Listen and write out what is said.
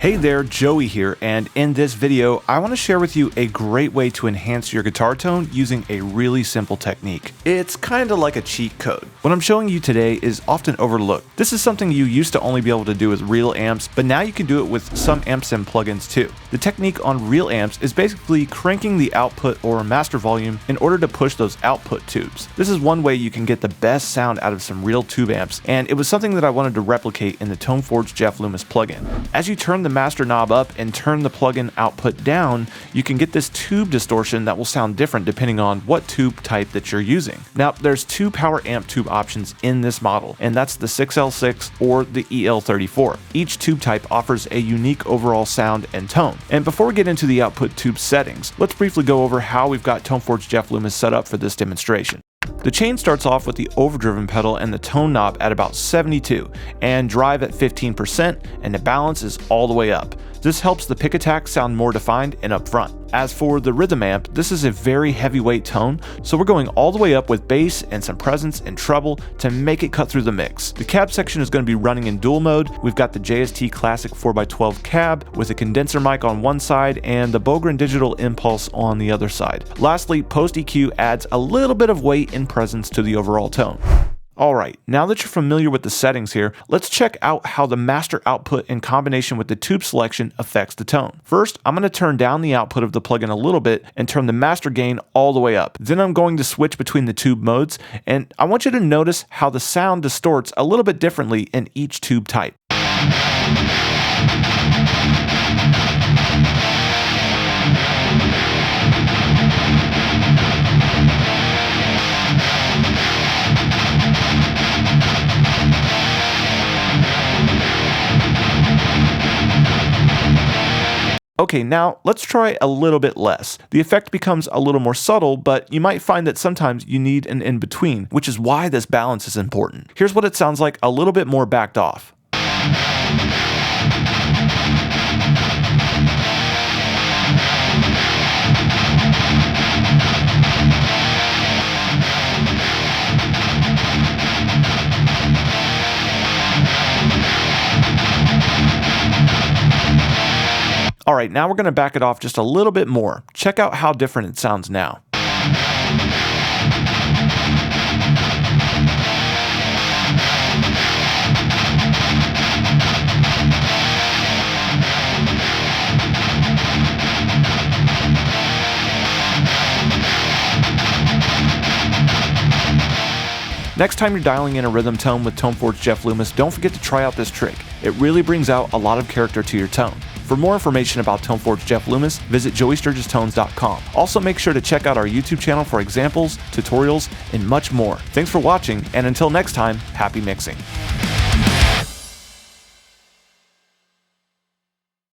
Hey there, Joey here, and in this video, I want to share with you a great way to enhance your guitar tone using a really simple technique. It's kind of like a cheat code. What I'm showing you today is often overlooked. This is something you used to only be able to do with real amps, but now you can do it with some amps and plugins too. The technique on real amps is basically cranking the output or master volume in order to push those output tubes. This is one way you can get the best sound out of some real tube amps, and it was something that I wanted to replicate in the toneforge Jeff Loomis plugin. As you turn the master knob up and turn the plugin output down, you can get this tube distortion that will sound different depending on what tube type that you're using. Now, there's two power amp tube options in this model, and that's the 6L6 or the EL34. Each tube type offers a unique overall sound and tone. And before we get into the output tube settings, let's briefly go over how we've got toneforge Jeff Loomis set up for this demonstration. The chain starts off with the overdriven pedal and the tone knob at about 72 and drive at 15%, and the balance is all the way up. This helps the pick attack sound more defined and upfront. As for the rhythm amp, this is a very heavyweight tone, so we're going all the way up with bass and some presence and treble to make it cut through the mix. The cab section is going to be running in dual mode. We've got the JST Classic 4x12 cab with a condenser mic on one side and the Bogren Digital Impulse on the other side. Lastly, post EQ adds a little bit of weight and presence to the overall tone. Alright, now that you're familiar with the settings here, let's check out how the master output in combination with the tube selection affects the tone. First, I'm going to turn down the output of the plugin a little bit and turn the master gain all the way up. Then I'm going to switch between the tube modes, and I want you to notice how the sound distorts a little bit differently in each tube type. Okay, now let's try a little bit less. The effect becomes a little more subtle, but you might find that sometimes you need an in-between, which is why this balance is important. Here's what it sounds like a little bit more backed off. Alright, now we're going to back it off just a little bit more. Check out how different it sounds now. Next time you're dialing in a rhythm tone with toneforge Jeff Loomis, don't forget to try out this trick. It really brings out a lot of character to your tone. For more information about toneforge Jeff Loomis, visit joeysturgistones.com. Also, make sure to check out our YouTube channel for examples, tutorials, and much more. Thanks for watching, and until next time, happy mixing.